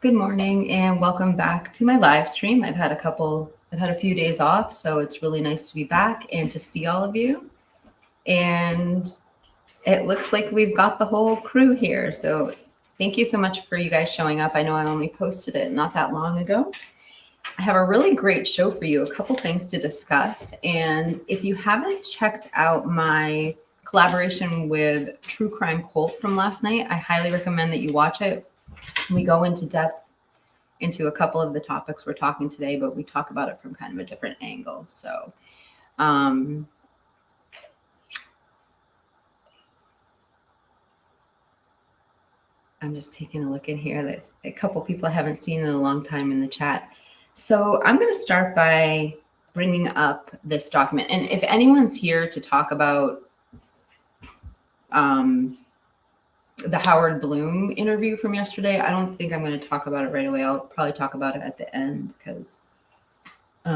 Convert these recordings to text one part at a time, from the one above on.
Good morning and welcome back to my live stream. I've had a few days off, so it's really nice to be back and to see all of you. And it looks like we've got the whole crew here. So thank you so much for you guys showing up. I know I only posted it not that long ago. I have a really great show for you, a couple things to discuss. And if you haven't checked out my collaboration with True Crime Cult from last night, I highly recommend that you watch it. We go into depth into a couple of the topics we're talking today, but we talk about it from kind of a different angle. So I'm just taking a look in here. There's a couple people I haven't seen in a long time in the chat. So I'm going to start by bringing up this document. And if anyone's here to talk about the Howard Bloom interview from yesterday, I don't think I'm going to talk about it right away. I'll probably talk about it at the end because I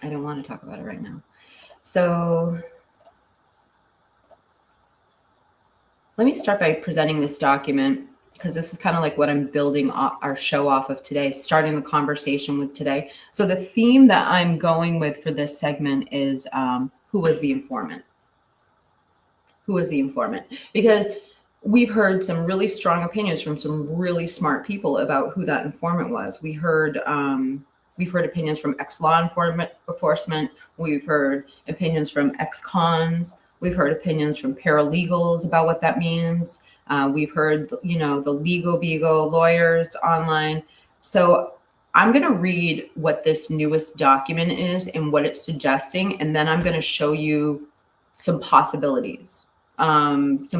don't want to talk about it right now. So let me start by presenting this document because this is kind of like what I'm building our show off of today, starting the conversation with today. So the theme that I'm going with for this segment is who was the informant? Who was the informant? Because we've heard some really strong opinions from some really smart people about who that informant was. We've heard opinions from ex-law enforcement. We've heard opinions from ex-cons. We've heard opinions from paralegals about what that means. We've heard, the legal beagle lawyers online. So I'm going to read what this newest document is and what it's suggesting, and then I'm going to show you some possibilities. Of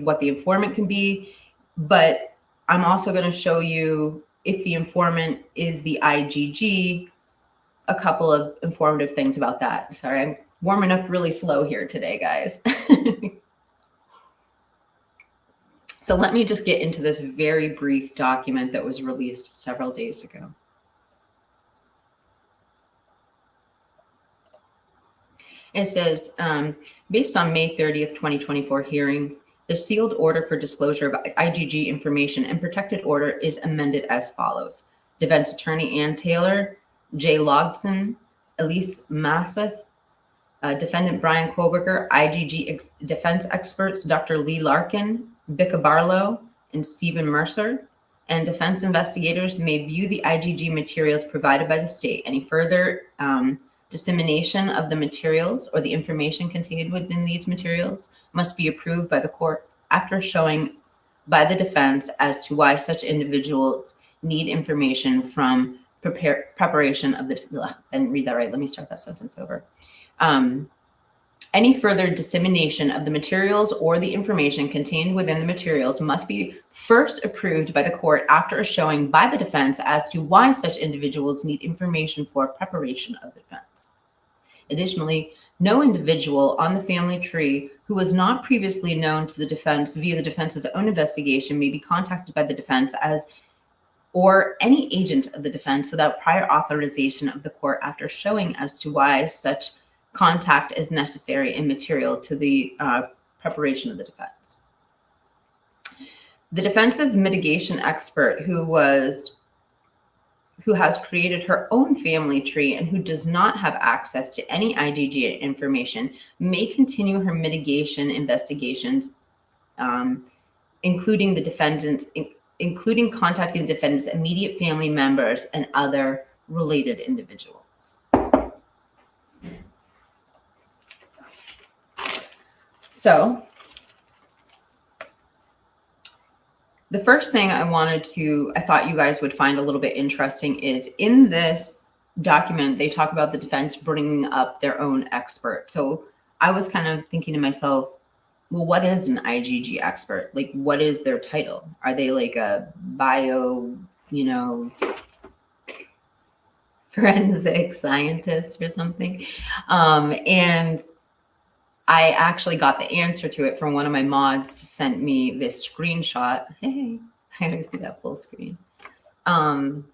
what the informant can be, but I'm also going to show you if the informant is the IGG, a couple of informative things about that. Sorry, I'm warming up really slow here today, guys. So let me just get into this very brief document that was released several days ago. It says, based on May 30th, 2024 hearing, the sealed order for disclosure of IGG information and protected order is amended as follows. Defense Attorney Ann Taylor, Jay Logson, Elise Masseth, Defendant Brian Koberger, IGG defense experts Dr. Lee Larkin, Becca Barlow, and Stephen Mercer, and defense investigators may view the IGG materials provided by the state. Any further dissemination of the materials or the information contained within these materials must be approved by the court after showing by the defense as to why such individuals need information from preparation of the, I didn't read that right. Let me start that sentence over. Any further dissemination of the materials or the information contained within the materials must be first approved by the court after a showing by the defense as to why such individuals need information for preparation of the defense. Additionally, no individual on the family tree who was not previously known to the defense via the defense's own investigation may be contacted by the defense or any agent of the defense without prior authorization of the court after showing as to why such contact is necessary and material to the preparation of the defense. The defense's mitigation expert who has created her own family tree and who does not have access to any IGG information may continue her mitigation investigations, including contacting the defendant's immediate family members and other related individuals. So the first thing I thought you guys would find a little bit interesting is in this document, they talk about the defense bringing up their own expert. So I was kind of thinking to myself, well, what is an IGG expert? Like, what is their title? Are they like a forensic scientist or something? And I actually got the answer to it from one of my mods sent me this screenshot. Hey, I always do that full screen. There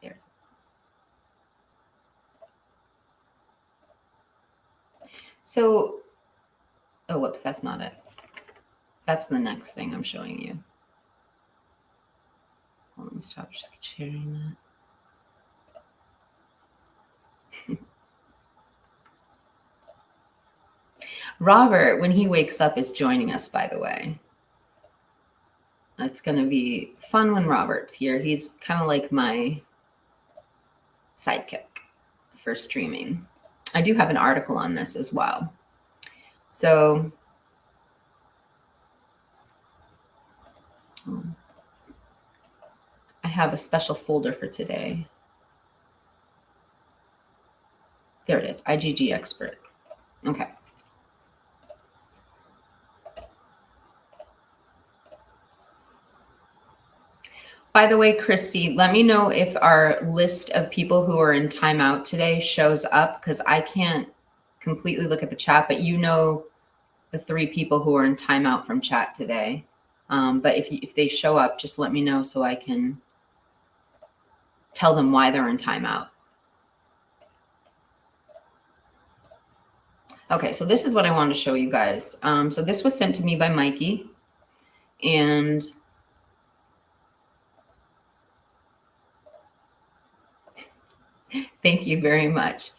it is. So Oh, whoops, that's not it. That's the next thing I'm showing you. Let me stop sharing that. Robert, when he wakes up, is joining us, by the way. It's going to be fun when Robert's here. He's kind of like my sidekick for streaming. I do have an article on this as well. So I have a special folder for today. There it is, IgG expert. Okay. By the way, Christy, let me know if our list of people who are in timeout today shows up, because I can't completely look at the chat, but you know the 3 people who are in timeout from chat today. But if they show up, just let me know so I can tell them why they're in timeout. Okay, so this is what I wanted to show you guys. So this was sent to me by Mikey, and thank you very much.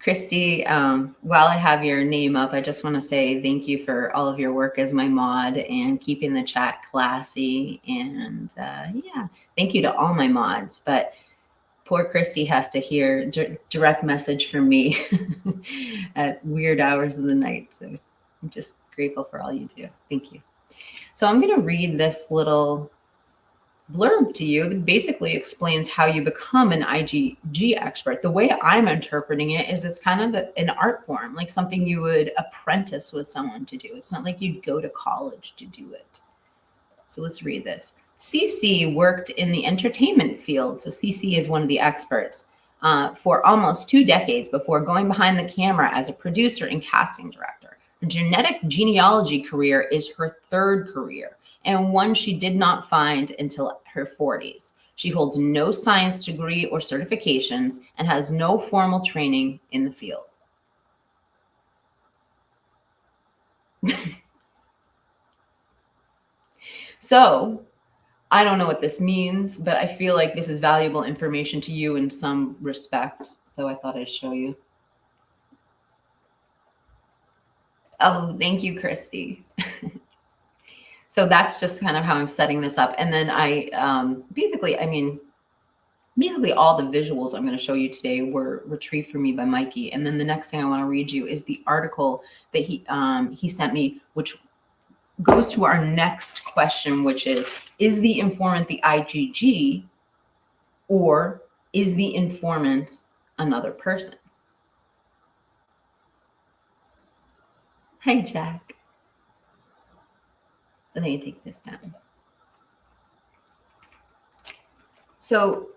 Christy, while I have your name up, I just want to say thank you for all of your work as my mod and keeping the chat classy. And yeah, thank you to all my mods. But poor Christy has to hear direct message from me at weird hours of the night. So I'm just grateful for all you do. Thank you. So I'm going to read this little blurb to you that basically explains how you become an IgG expert. The way I'm interpreting it is it's kind of an art form, like something you would apprentice with someone to do. It's not like you'd go to college to do it. So let's read this. CC worked in the entertainment field. So CC is one of the experts for almost 2 decades before going behind the camera as a producer and casting director. Her genetic genealogy career is her 3rd career, and one she did not find until her 40s. She holds no science degree or certifications and has no formal training in the field. So I don't know what this means, but I feel like this is valuable information to you in some respect. So I thought I'd show you. Oh, thank you, Christy. So that's just kind of how I'm setting this up. And then I basically all the visuals I'm going to show you today were retrieved for me by Mikey. And then the next thing I want to read you is the article that he sent me, which goes to our next question, which is the informant the IgG, or is the informant another person? Hi, Jack. Let me take this down. So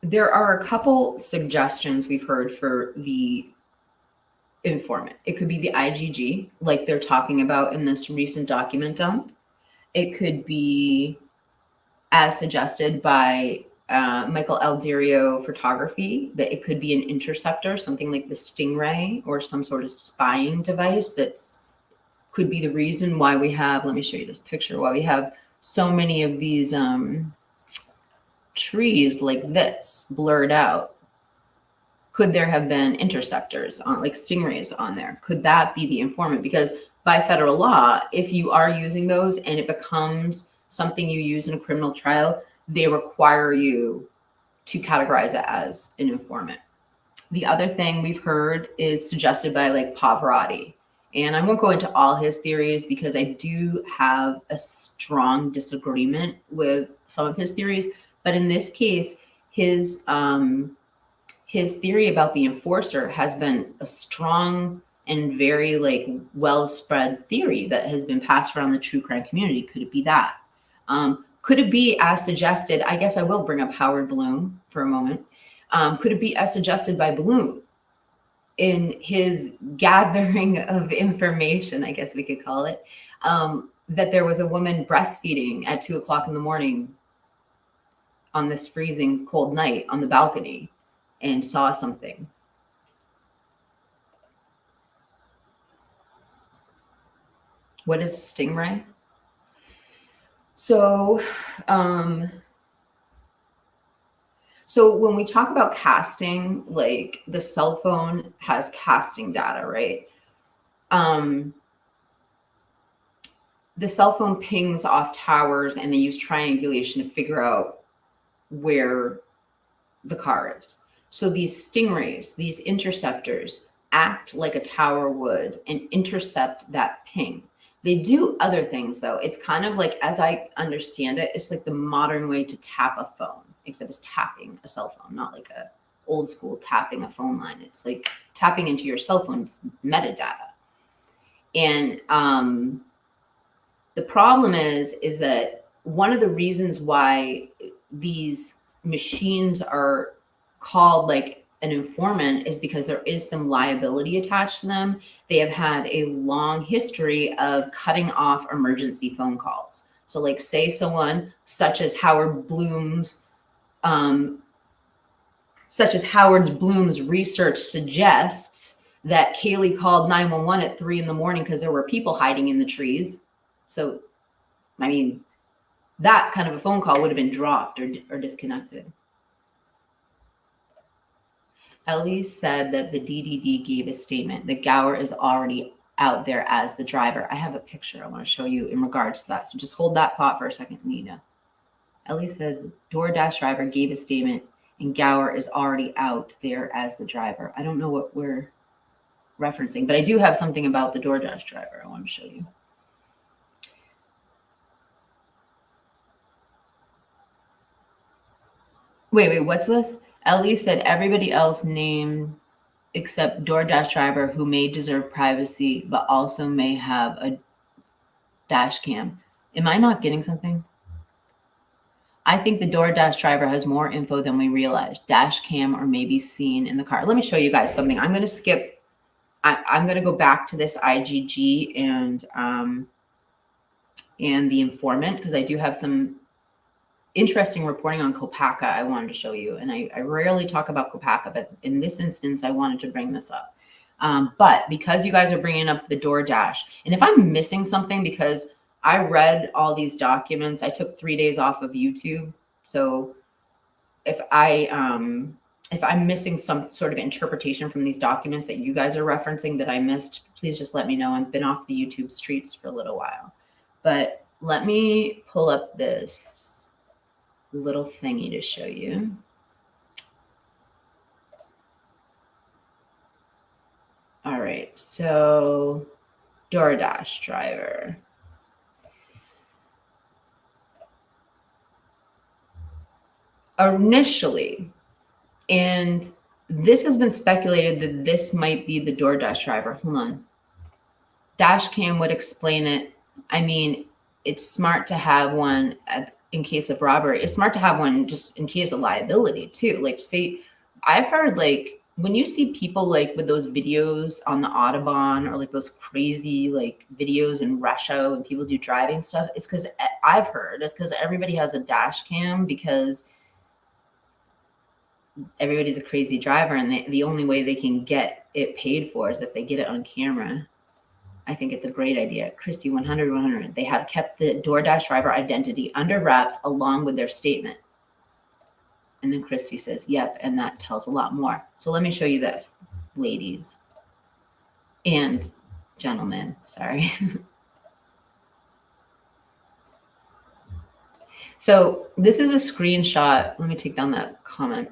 there are a couple suggestions we've heard for the informant. It could be the IgG, like they're talking about in this recent document dump. It could be, as suggested by Michael Alderio Photography, that it could be an interceptor, something like the Stingray or some sort of spying device that's could be the reason why we have, let me show you this picture, why we have so many of these trees like this blurred out. Could there have been interceptors on, like stingrays on there? Could that be the informant? Because by federal law, if you are using those and it becomes something you use in a criminal trial, they require you to categorize it as an informant. The other thing we've heard is suggested by like Pavarotti. And I won't go into all his theories because I do have a strong disagreement with some of his theories. But in this case, his theory about the enforcer has been a strong and very like well spread theory that has been passed around the true crime community. Could it be that? Could it be as suggested? I guess I will bring up Howard Bloom for a moment. Could it be as suggested by Bloom in his gathering of information, I guess we could call it, that there was a woman breastfeeding at 2 o'clock in the morning on this freezing cold night on the balcony and saw something? What is a stingray? So, so when we talk about casting, like the cell phone has casting data, right? The cell phone pings off towers and they use triangulation to figure out where the car is. So these stingrays, these interceptors, act like a tower would and intercept that ping. They do other things though. It's kind of like, as I understand it, it's like the modern way to tap a phone, except it's tapping a cell phone, not like a old school tapping a phone line. It's like tapping into your cell phone's metadata. And the problem is that one of the reasons why these machines are called like an informant is because there is some liability attached to them. They have had a long history of cutting off emergency phone calls. So like say someone such as Howard Bloom's research suggests that Kaylee called 911 at 3 a.m. because there were people hiding in the trees. So, I mean, that kind of a phone call would have been dropped or disconnected. Ellie said that the DDD gave a statement that Gower is already out there as the driver. I have a picture I want to show you in regards to that. So just hold that thought for a second, Nina. Ellie said the DoorDash driver gave a statement and Gower is already out there as the driver. I don't know what we're referencing, but I do have something about the DoorDash driver I want to show you. Wait, what's this? Ellie said everybody else named except DoorDash driver who may deserve privacy, but also may have a dash cam. Am I not getting something? I think the DoorDash driver has more info than we realize. Dash cam or maybe seen in the car. Let me show you guys something. I'm going to skip. I'm going to go back to this IGG and the informant because I do have some interesting reporting on Kopaka I wanted to show you. And I rarely talk about Kopaka, but in this instance, I wanted to bring this up. But because you guys are bringing up the DoorDash, and if I'm missing something, because I read all these documents, I took 3 days off of YouTube. So if I'm missing some sort of interpretation from these documents that you guys are referencing that I missed, please just let me know. I've been off the YouTube streets for a little while. But let me pull up this little thingy to show you. All right, so DoorDash driver. Initially, and this has been speculated that this might be the DoorDash driver. Hold on. Dash cam would explain it. I mean, it's smart to have one in case of robbery. It's smart to have one just in case of liability too. Like, say, I've heard like when you see people like with those videos on the Autobahn or like those crazy like videos in Russia when people do driving stuff, it's because I've heard it's because everybody has a dash cam because everybody's a crazy driver and the only way they can get it paid for is if they get it on camera. I think it's a great idea. Christy, 100. They have kept the DoorDash driver identity under wraps along with their statement. And then Christy says, yep, and that tells a lot more. So let me show you this, ladies and gentlemen, sorry. So this is a screenshot. Let me take down that comment.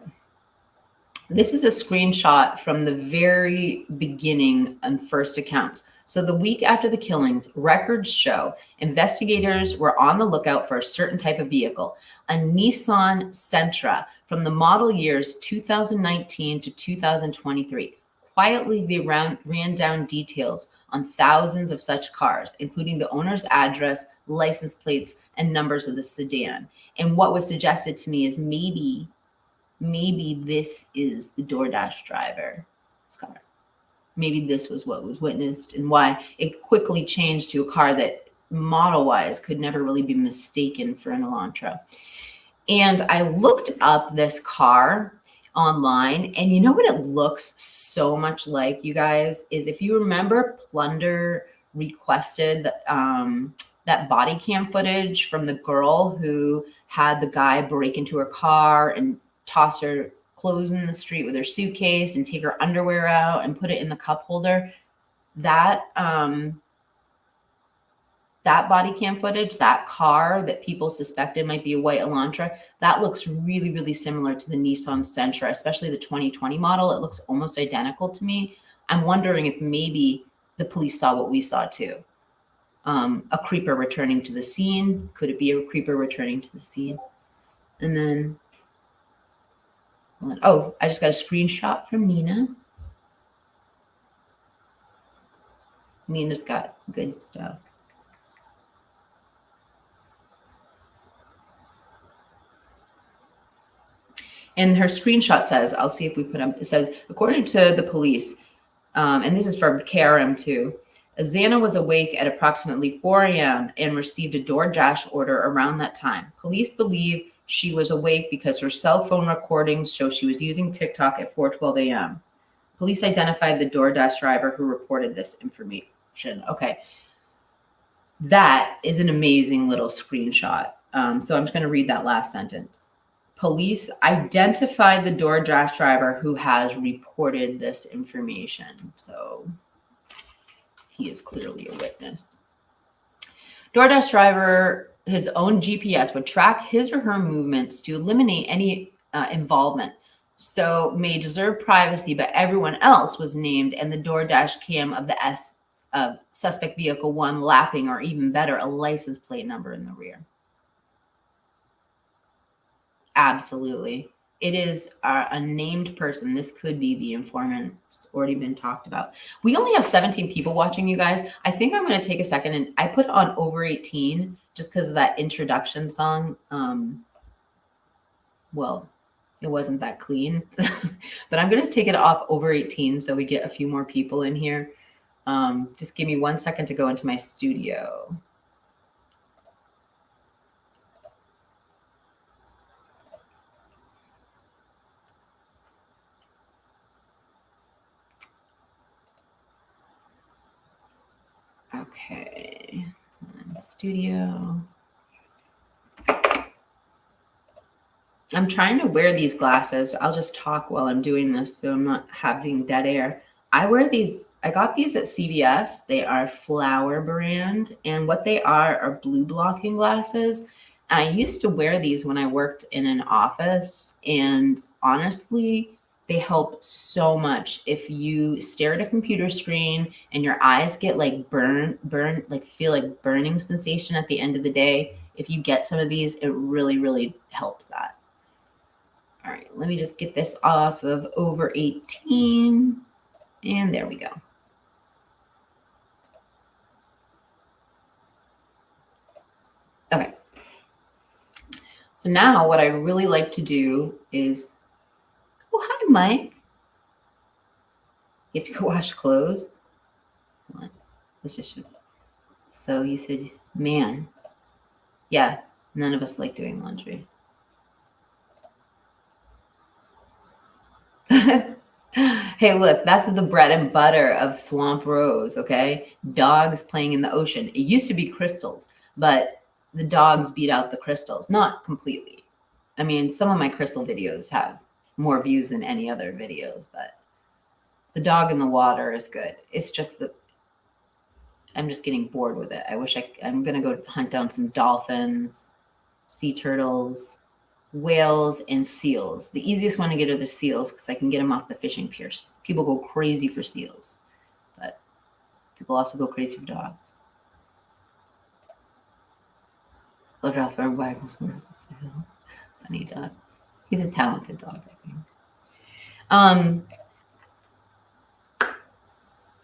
This is a screenshot from the very beginning and first accounts. So the week after the killings, records show investigators were on the lookout for a certain type of vehicle, a Nissan Sentra from the model years 2019 to 2023. Quietly, they ran down details on thousands of such cars, including the owner's address, license plates, and numbers of the sedan. And what was suggested to me is maybe this is the DoorDash driver. Maybe this was what was witnessed and why it quickly changed to a car that model-wise could never really be mistaken for an Elantra. And I looked up this car online, and you know what it looks so much like, you guys, is if you remember Plunder requested that body cam footage from the girl who had the guy break into her car and toss her clothes in the street with her suitcase and take her underwear out and put it in the cup holder. That body cam footage, that car that people suspected might be a white Elantra, that looks really, really similar to the Nissan Sentra, especially the 2020 model. It looks almost identical to me. I'm wondering if maybe the police saw what we saw too. A creeper returning to the scene. Could it be a creeper returning to the scene? And then, oh, I just got a screenshot from Nina. Nina's got good stuff. And her screenshot says, I'll see if we put up, it says, according to the police, and this is from KRM too, Azana was awake at approximately 4 a.m. and received a DoorDash order around that time. Police believe she was awake because her cell phone recordings show she was using TikTok at 4:12 a.m. Police identified the DoorDash driver who reported this information. Okay. That is an amazing little screenshot. So I'm just going to read that last sentence. Police identified the DoorDash driver who has reported this information. So he is clearly a witness. DoorDash driver, his own GPS would track his or her movements to eliminate any involvement. So may deserve privacy, but everyone else was named, and the DoorDash cam of the suspect vehicle one lapping, or even better, a license plate number in the rear. Absolutely. It is a named person. This could be the informant. It's already been talked about. We only have 17 people watching, you guys. I think I'm going to take a second, and I put on over 18 just because of that introduction song. Well, it wasn't that clean, but I'm going to take it off over 18 so we get a few more people in here. Just give me 1 second to go into my studio. Okay, studio. I'm trying to wear these glasses. I'll just talk while I'm doing this so I'm not having dead air. I wear these. I got these at CVS. They are Flower brand, and what they are blue blocking glasses. And I used to wear these when I worked in an office, and honestly, they help so much. If you stare at a computer screen and your eyes get like feel like burning sensation at the end of the day, if you get some of these, it really, really helps that. All right, let me just get this off of over 18. And there we go. Okay. So now what I really like to do is, oh, hi, Mike. You have to go wash clothes. Let's just show. So he said, man, yeah, none of us like doing laundry. Hey, look, that's the bread and butter of Swamp Rose, okay? Dogs playing in the ocean. It used to be crystals, but the dogs beat out the crystals. Not completely. I mean, some of my crystal videos have more views than any other videos, but the dog in the water is good. It's just that I'm just getting bored with it. I'm going to go hunt down some dolphins, sea turtles, whales, and seals. The easiest one to get are the seals because I can get them off the fishing pier. People go crazy for seals, but people also go crazy for dogs. Look out for Wagglesworth. Funny dog. He's a talented dog, I think.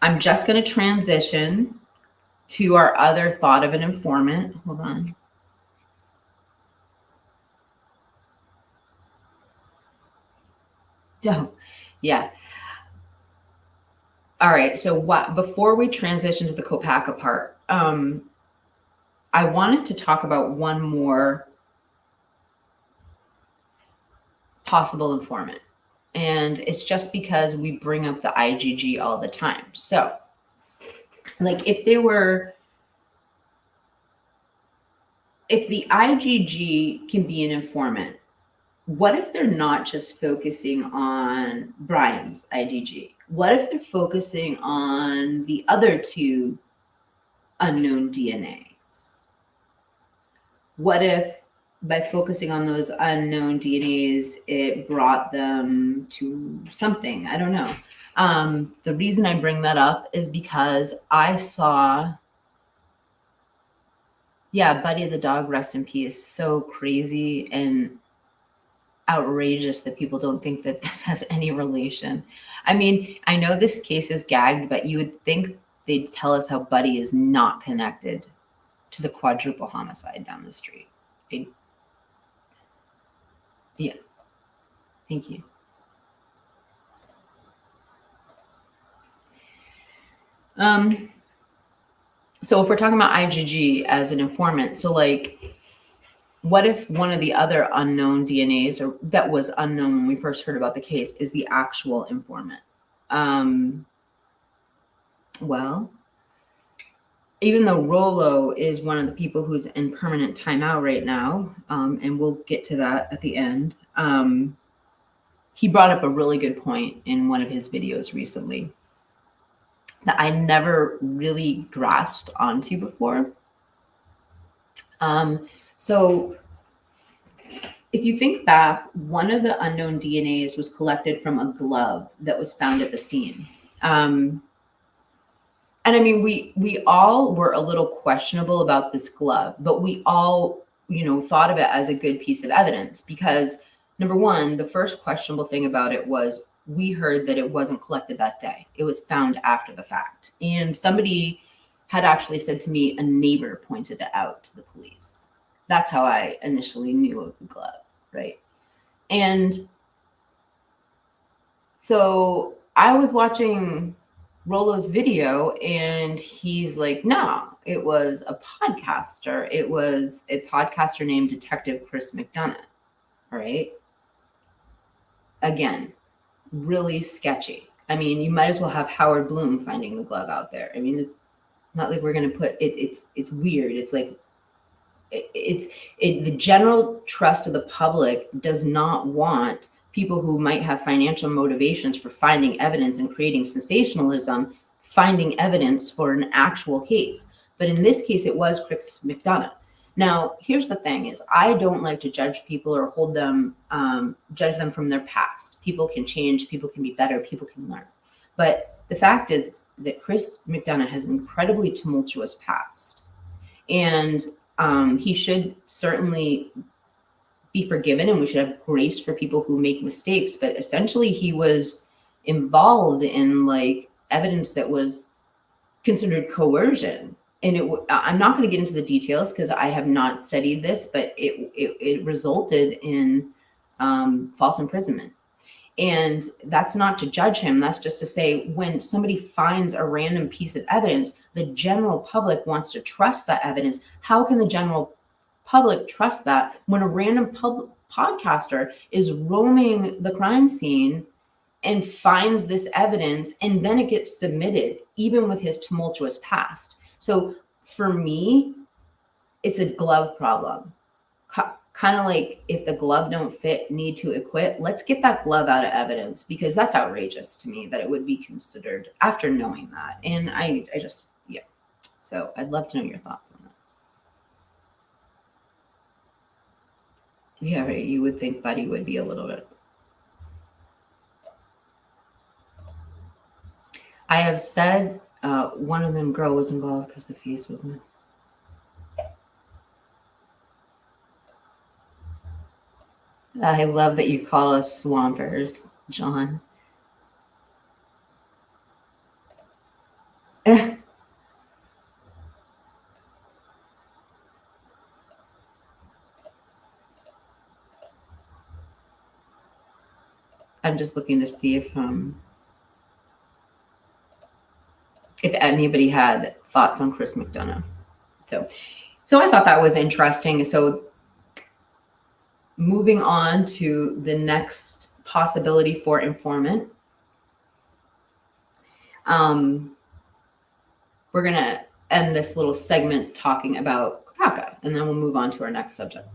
I'm just going to transition to our other thought of an informant. Hold on. Oh, yeah. All right. So before we transition to the Kopaka part, I wanted to talk about one more possible informant. And it's just because we bring up the IGG all the time. So Like if the IGG can be an informant, what if they're not just focusing on Brian's IgG? What if they're focusing on the other two unknown DNAs? What if by focusing on those unknown DNAs, it brought them to something? I don't know. The reason I bring that up is because I saw, Buddy the dog, rest in peace. So crazy and outrageous that people don't think that this has any relation. I mean, I know this case is gagged, but you would think they'd tell us how Buddy is not connected to the quadruple homicide down the street. Yeah, thank you. So if we're talking about IgG as an informant, so like, what if one of the other unknown DNAs, or that was unknown when we first heard about the case, is the actual informant? Well, even though Rollo is one of the people who's in permanent timeout right now, and we'll get to that at the end, he brought up a really good point in one of his videos recently that I never really grasped onto before. So if you think back, one of the unknown DNAs was collected from a glove that was found at the scene. And I mean, we all were a little questionable about this glove, but we all, thought of it as a good piece of evidence because, number one, the first questionable thing about it was we heard that it wasn't collected that day. It was found after the fact. And somebody had actually said to me, a neighbor pointed it out to the police. That's how I initially knew of the glove, right? And so I was watching Rollo's video and he's like, no, it was a podcaster. It was a podcaster named Detective Chris McDonough, all right? Again, really sketchy. I mean, you might as well have Howard Bloom finding the glove out there. I mean, it's not like we're going to put it. It's weird. It's like, the general trust of the public does not want people who might have financial motivations for finding evidence and creating sensationalism, finding evidence for an actual case. But in this case, it was Chris McDonough. Now, here's the thing is I don't like to judge people or hold them, judge them from their past. People can change, people can be better, people can learn. But the fact is that Chris McDonough has an incredibly tumultuous past. And he should certainly be forgiven and we should have grace for people who make mistakes. But essentially he was involved in like evidence that was considered coercion. And I'm not going to get into the details because I have not studied this, but it resulted in false imprisonment. And that's not to judge him. That's just to say when somebody finds a random piece of evidence, the general public wants to trust that evidence. How can the general public trust that when a random podcaster is roaming the crime scene and finds this evidence and then it gets submitted, even with his tumultuous past? So for me, it's a glove problem. Kind of like if the glove don't fit, need to acquit, let's get that glove out of evidence because that's outrageous to me that it would be considered after knowing that. And I just, yeah. So I'd love to know your thoughts on that. Yeah, right. You would think Buddy would be a little bit. I have said one of them girl was involved because the face was missing. I love that you call us swampers, John. I'm just looking to see if anybody had thoughts on Chris McDonough. So I thought that was interesting. So moving on to the next possibility for informant. we're going to end this little segment talking about Kopaka, and then we'll move on to our next subject.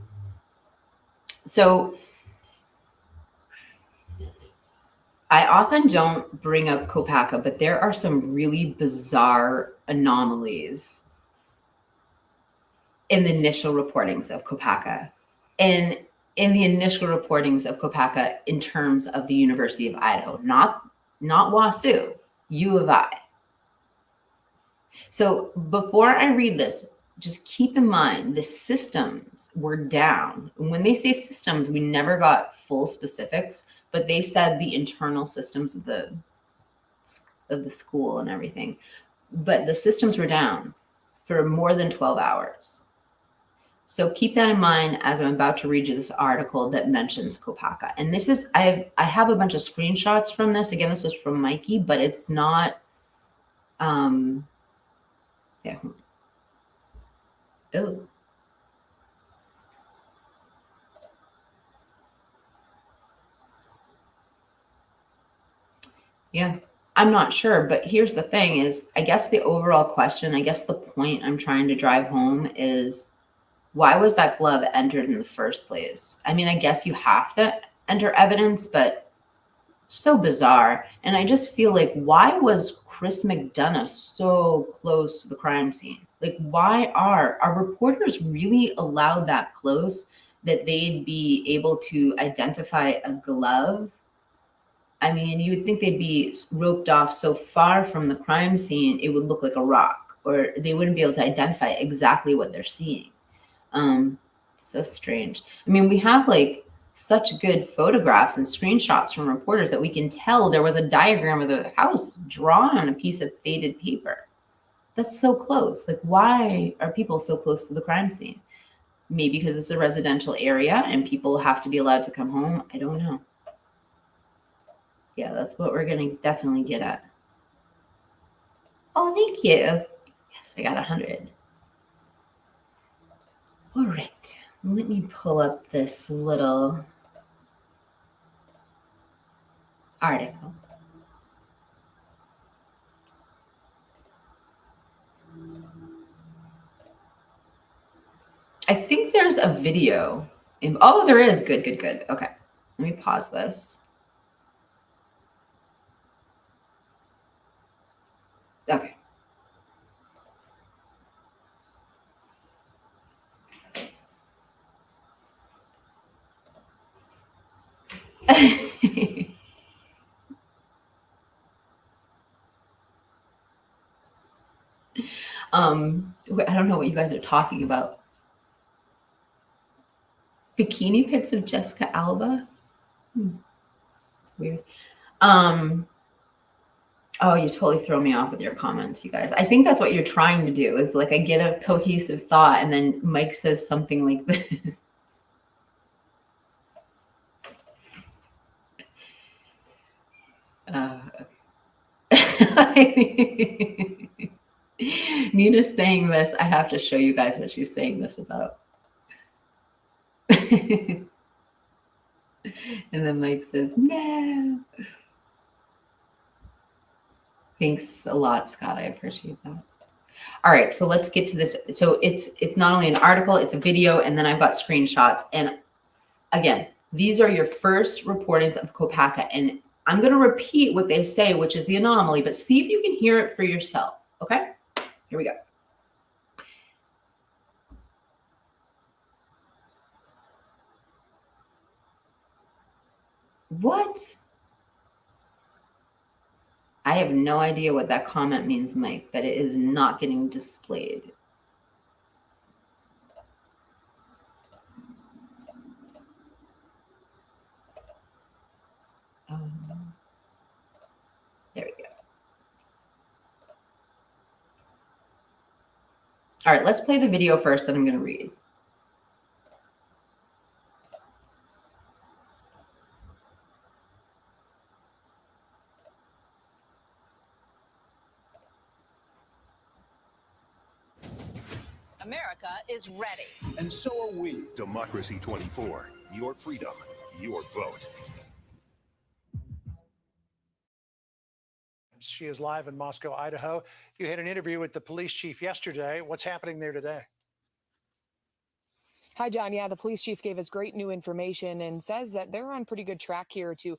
So I often don't bring up Kopaka, but there are some really bizarre anomalies in the initial reportings of Kopaka. And in the initial reportings of Kopaka in terms of the University of Idaho, not WASU, U of I. So before I read this, just keep in mind the systems were down. When they say systems, we never got full specifics, but they said the internal systems of the school and everything. But the systems were down for more than 12 hours. So keep that in mind as I'm about to read you this article that mentions Kopaka. And this is, I have a bunch of screenshots from this. Again, this was from Mikey, but it's not, yeah. Oh. Yeah, I'm not sure, but here's the thing is, I guess the overall question, I guess the point I'm trying to drive home is, why was that glove entered in the first place? I mean, I guess you have to enter evidence, but so bizarre. And I just feel like, why was Chris McDonough so close to the crime scene? Like, why are reporters really allowed that close that they'd be able to identify a glove? I mean, you would think they'd be roped off so far from the crime scene, it would look like a rock, or they wouldn't be able to identify exactly what they're seeing. So strange. I mean, we have like such good photographs and screenshots from reporters that we can tell there was a diagram of the house drawn on a piece of faded paper. That's so close. Like, why are people so close to the crime scene? Maybe because it's a residential area and people have to be allowed to come home. I don't know. Yeah, that's what we're going to definitely get at. Oh, thank you. Yes, I got 100. All right. Let me pull up this little article. I think there's a video. Oh, there is. Good. Okay. Let me pause this. Okay. I don't know what you guys are talking about. Bikini pics of Jessica Alba? It's weird. Oh, you totally throw me off with your comments, you guys. I think that's what you're trying to do, is like I get a cohesive thought and then Mike says something like this. Nina's saying this. I have to show you guys what she's saying this about. And then Mike says, no. Thanks a lot, Scott. I appreciate that. All right, so let's get to this. So it's not only an article, it's a video, and then I've got screenshots. And again, these are your first reportings of Kopaka. And I'm going to repeat what they say, which is the anomaly, but see if you can hear it for yourself. Okay, here we go. What? I have no idea what that comment means, Mike, but it is not getting displayed. There we go. All right, let's play the video first, then I'm going to read. America is ready. And so are we. Democracy 24. Your freedom, your vote. She is live in Moscow, Idaho. You had an interview with the police chief yesterday. What's happening there today? Hi, John. Yeah, the police chief gave us great new information and says that they're on pretty good track here to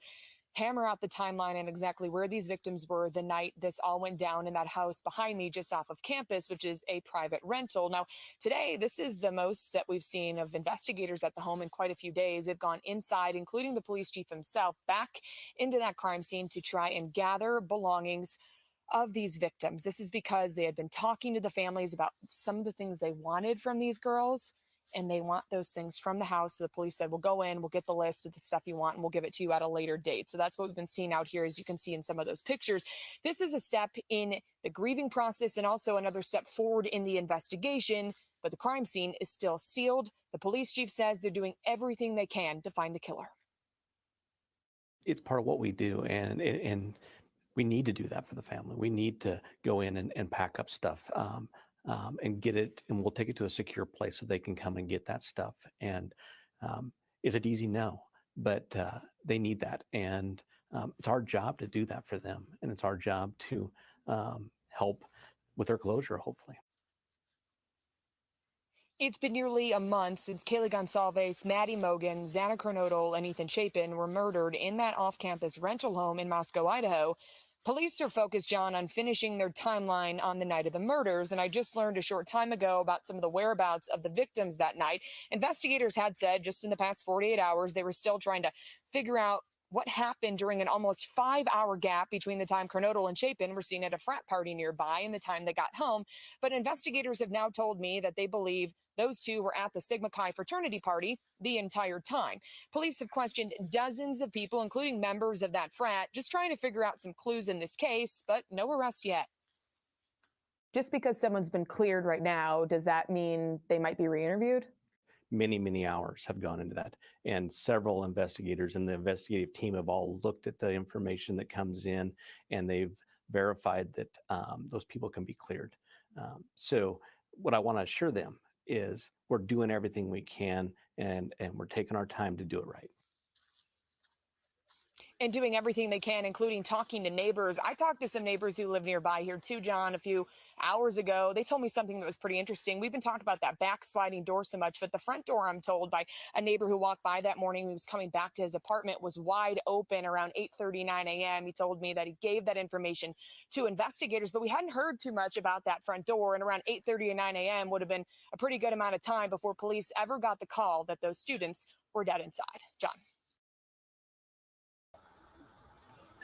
hammer out the timeline and exactly where these victims were the night this all went down in that house behind me just off of campus, which is a private rental. Now, today, this is the most that we've seen of investigators at the home in quite a few days. They've gone inside, including the police chief himself, back into that crime scene to try and gather belongings of these victims. This is because they had been talking to the families about some of the things they wanted from these girls, and they want those things from the house. So the police said, we'll go in, we'll get the list of the stuff you want, and we'll give it to you at a later date. So that's what we've been seeing out here, as you can see in some of those pictures. This is a step in the grieving process and also another step forward in the investigation, but the crime scene is still sealed. The police chief says they're doing everything they can to find the killer. It's part of what we do, and we need to do that for the family. We need to go in and pack up stuff and get it, and we'll take it to a secure place so they can come and get that stuff. And is it easy? No, but they need that, and it's our job to do that for them, and it's our job to help with their closure, hopefully. It's been nearly a month since Kaylee Gonsalves, Maddie Mogan, Xana Kernodle, and Ethan Chapin were murdered in that off-campus rental home in Moscow, Idaho. Police are focused, John, on finishing their timeline on the night of the murders, and I just learned a short time ago about some of the whereabouts of the victims that night. Investigators had said just in the past 48 hours they were still trying to figure out what happened during an almost 5-hour gap between the time Kernodle and Chapin were seen at a frat party nearby and the time they got home. But investigators have now told me that they believe those two were at the Sigma Chi fraternity party the entire time. Police have questioned dozens of people, including members of that frat, just trying to figure out some clues in this case, but no arrest yet. Just because someone's been cleared right now, does that mean they might be re-interviewed? Many hours have gone into that, and several investigators and the investigative team have all looked at the information that comes in, and they've verified that those people can be cleared. So what I want to assure them is we're doing everything we can, and we're taking our time to do it right. And doing everything they can, including talking to neighbors. I talked to some neighbors who live nearby here too, John, a few hours ago. They told me something that was pretty interesting. We've been talking about that back sliding door so much, but the front door, I'm told by a neighbor who walked by that morning who was coming back to his apartment, was wide open around 8:39 a.m. He told me that he gave that information to investigators, but we hadn't heard too much about that front door. And around 8:30 and 9 a.m. would have been a pretty good amount of time before police ever got the call that those students were dead inside. John.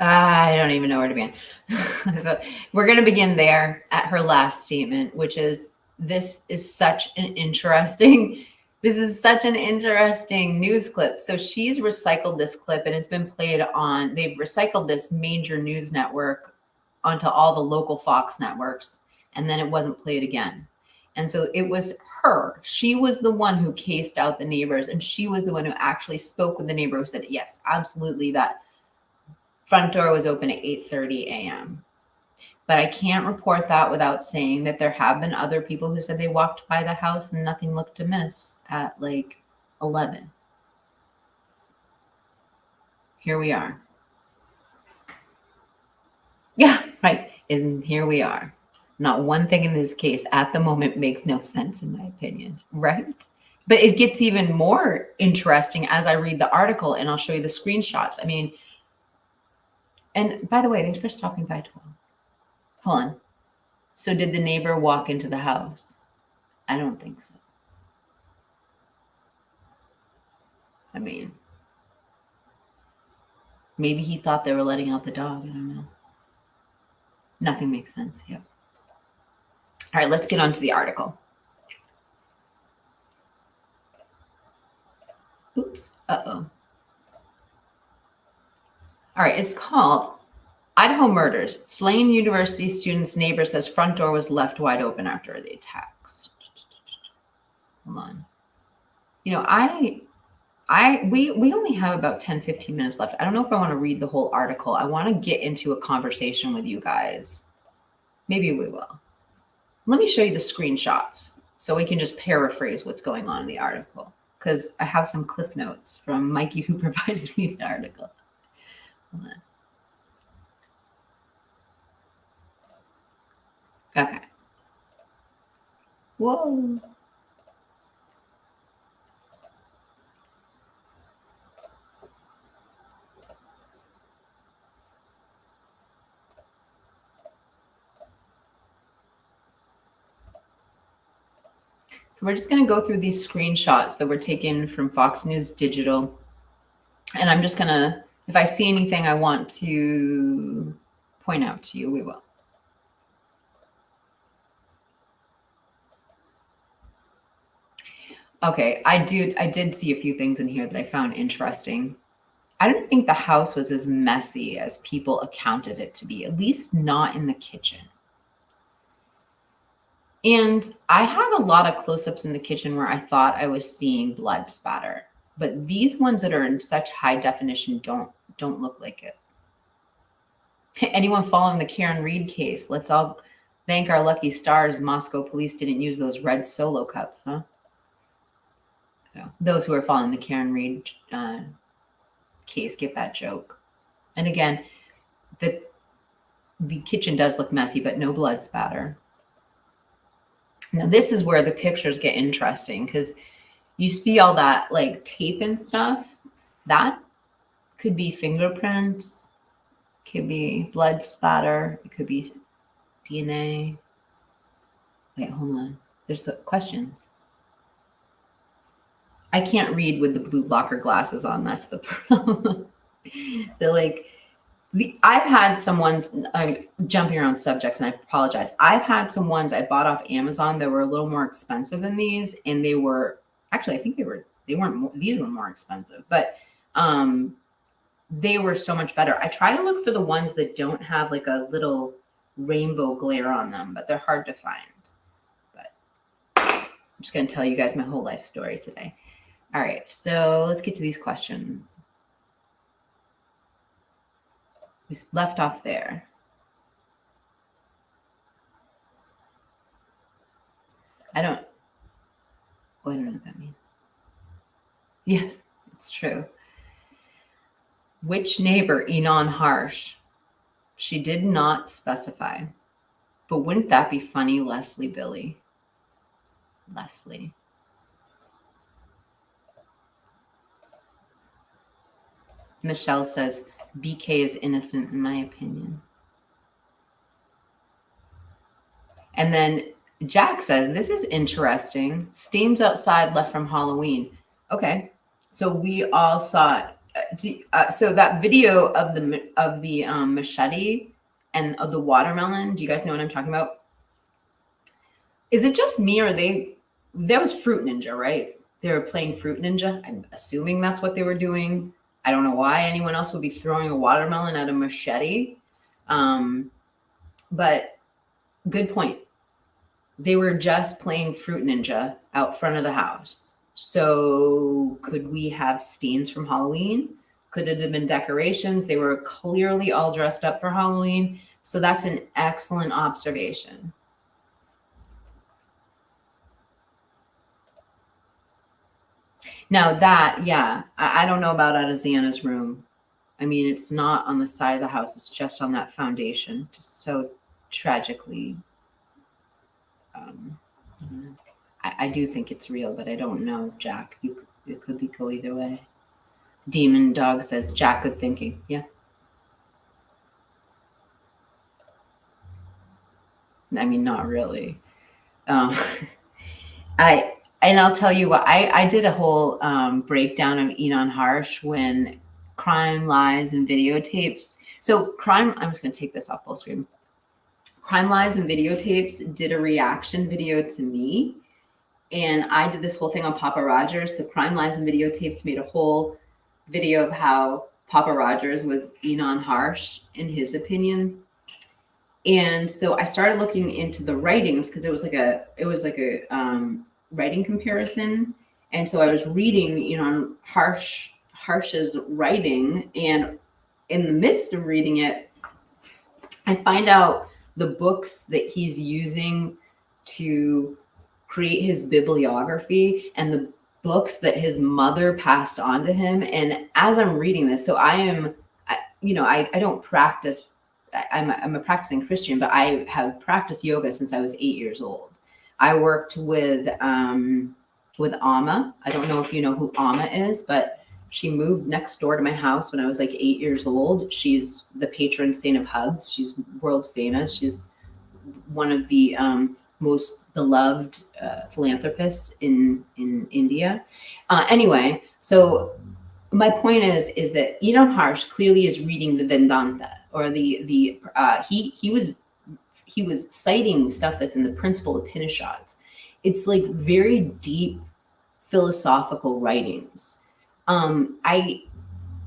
I don't even know where to begin. So we're going to begin there at her last statement, which is this is such an interesting news clip. So she's recycled this clip and it's been played on, they've recycled this major news network onto all the local Fox networks, and then it wasn't played again. And so it was her. She was the one who cased out the neighbors, and she was the one who actually spoke with the neighbor who said, yes, absolutely, that front door was open at 8:30 a.m. But I can't report that without saying that there have been other people who said they walked by the house and nothing looked amiss at like 11. Here we are. Yeah, right. And here we are. Not one thing in this case at the moment makes no sense, in my opinion, right? But it gets even more interesting as I read the article, and I'll show you the screenshots. I mean, and by the way, thanks for stopping by, 12. Hold on. So did the neighbor walk into the house? I don't think so. I mean, maybe he thought they were letting out the dog. I don't know. Nothing makes sense. Yep. All right, let's get on to the article. Oops. Uh-oh. All right, it's called Idaho Murders. Slain University student's neighbor says front door was left wide open after the attacks. Hold on. You know, we only have about 10, 15 minutes left. I don't know if I want to read the whole article. I want to get into a conversation with you guys. Maybe we will. Let me show you the screenshots so we can just paraphrase what's going on in the article, because I have some cliff notes from Mikey who provided me the article. Hold on. Okay. Whoa. So we're just going to go through these screenshots that were taken from Fox News Digital. And I'm just going to, if I see anything I want to point out to you, we will. Okay, I did see a few things in here that I found interesting. I don't think the house was as messy as people accounted it to be, at least not in the kitchen. And I have a lot of close-ups in the kitchen where I thought I was seeing blood spatter, but these ones that are in such high definition don't look like it. Anyone following the Karen Reed case, let's all thank our lucky stars Moscow police didn't use those red Solo cups, huh? So those who are following the Karen Reed case get that joke. And again, the kitchen does look messy, but no blood spatter. Now this is where the pictures get interesting because you see all that like tape and stuff. That could be fingerprints, could be blood spatter, it could be DNA. Wait, hold on. There's questions. I can't read with the blue blocker glasses on. That's the problem. They're like, I've had some ones, I'm jumping around subjects and I apologize. I've had some ones I bought off Amazon that were a little more expensive than these. And they were, actually, I think they weren't, these were more expensive, but they were so much better. I try to look for the ones that don't have like a little rainbow glare on them, but they're hard to find. But I'm just going to tell you guys my whole life story today. All right, so let's get to these questions. We left off there. I don't know what that means. Yes, it's true. Which neighbor, Enon Harsh? She did not specify. But wouldn't that be funny, Leslie Billy? Leslie. Michelle says, BK is innocent in my opinion. And then Jack says, this is interesting. Stains outside left from Halloween. Okay, so we all saw so that video of the machete and of the watermelon. Do you guys know what I'm talking about? Is it just me or that was Fruit Ninja, right? They were playing Fruit Ninja. I'm assuming that's what they were doing. I don't know why anyone else would be throwing a watermelon at a machete. But good point. They were just playing Fruit Ninja out front of the house. So could we have stains from Halloween? Could it have been decorations? They were clearly all dressed up for Halloween. So that's an excellent observation. Now that, yeah, I don't know about Adazana's room. I mean, it's not on the side of the house. It's just on that foundation. Just so tragically. I do think it's real, but I don't know, Jack. It could go either way. Demon Dog says, Jack, good thinking. Yeah. I mean, not really. And I'll tell you what, I did a whole breakdown of Enon Harsh when Crime, Lies, and Videotapes. So I'm just going to take this off full screen. Crime, Lies, and Videotapes did a reaction video to me. And I did this whole thing on Papa Rogers. So Crime, Lies, and Videotapes made a whole video of how Papa Rogers was Enon Harsh, in his opinion. And so I started looking into the writings because it was like a writing comparison. And so I was reading, Harsh's writing, and in the midst of reading it, I find out the books that he's using to create his bibliography and the books that his mother passed on to him. And as I'm reading this, so I don't practice I'm a practicing Christian, but I have practiced yoga since I was 8 years old. I worked with Amma. I don't know if you know who Amma is, but she moved next door to my house when I was like 8 years old. She's the patron saint of hugs. She's world famous. She's one of the most beloved philanthropists in India. Anyway, so my point is that Elon Harsh clearly is reading the Vedanta, or he was citing stuff that's in the principal Upanishads. It's like very deep philosophical writings.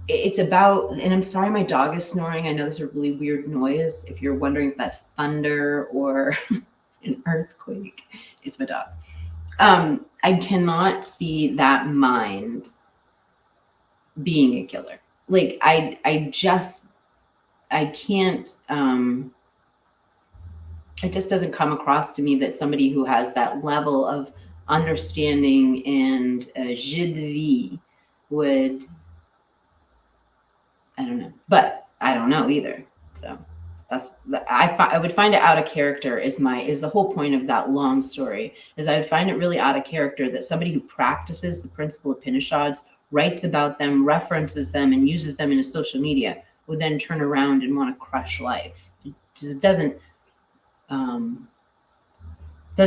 It's about, and I'm sorry, my dog is snoring. I know this is a really weird noise. If you're wondering if that's thunder or an earthquake, it's my dog. I cannot see that mind being a killer. Like I can't, it just doesn't come across to me that somebody who has that level of understanding and jeu de vie would, I don't know, but I don't know either. So I would find it out of character is the whole point of that long story, is I would find it really out of character that somebody who practices the principal Upanishads, writes about them, references them, and uses them in his social media would then turn around and want to crush life. It doesn't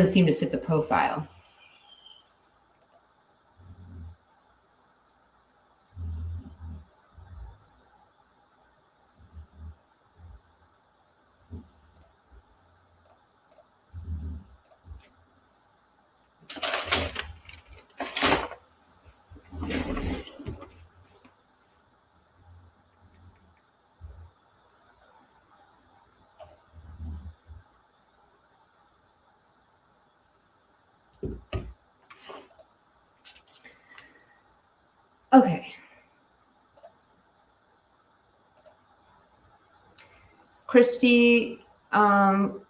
seem to fit the profile. Okay. Christy, I'm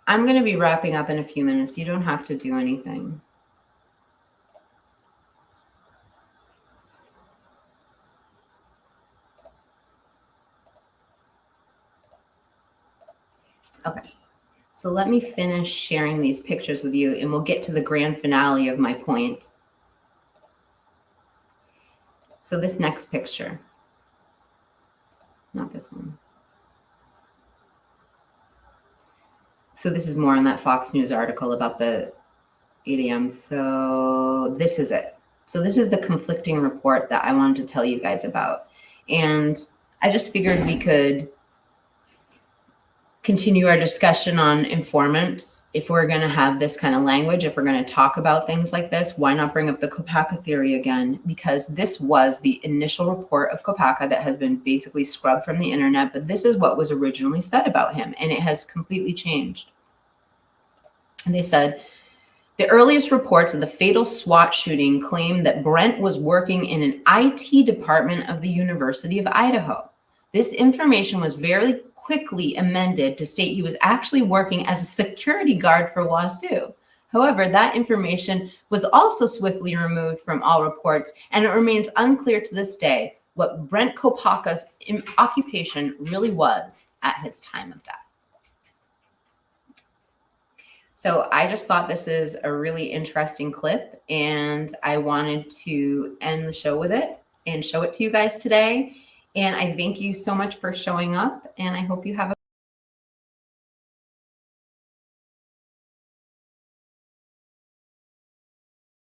going to be wrapping up in a few minutes. You don't have to do anything. Okay. So let me finish sharing these pictures with you, and we'll get to the grand finale of my point. So this next picture, not this one. So this is more on that Fox News article about the 8 a.m. So this is it. So this is the conflicting report that I wanted to tell you guys about. And I just figured we could continue our discussion on informants. If we're going to have this kind of language, if we're going to talk about things like this, why not bring up the Kopacka theory again? Because this was the initial report of Kopacka that has been basically scrubbed from the internet, but this is what was originally said about him, and it has completely changed. And they said, the earliest reports of the fatal SWAT shooting claimed that Brent was working in an IT department of the University of Idaho. This information was very quickly amended to state he was actually working as a security guard for WASU. However, that information was also swiftly removed from all reports, and it remains unclear to this day what Brent Kopacka's occupation really was at his time of death. So I just thought this is a really interesting clip, and I wanted to end the show with it and show it to you guys today. And I thank you so much for showing up, and I hope you have a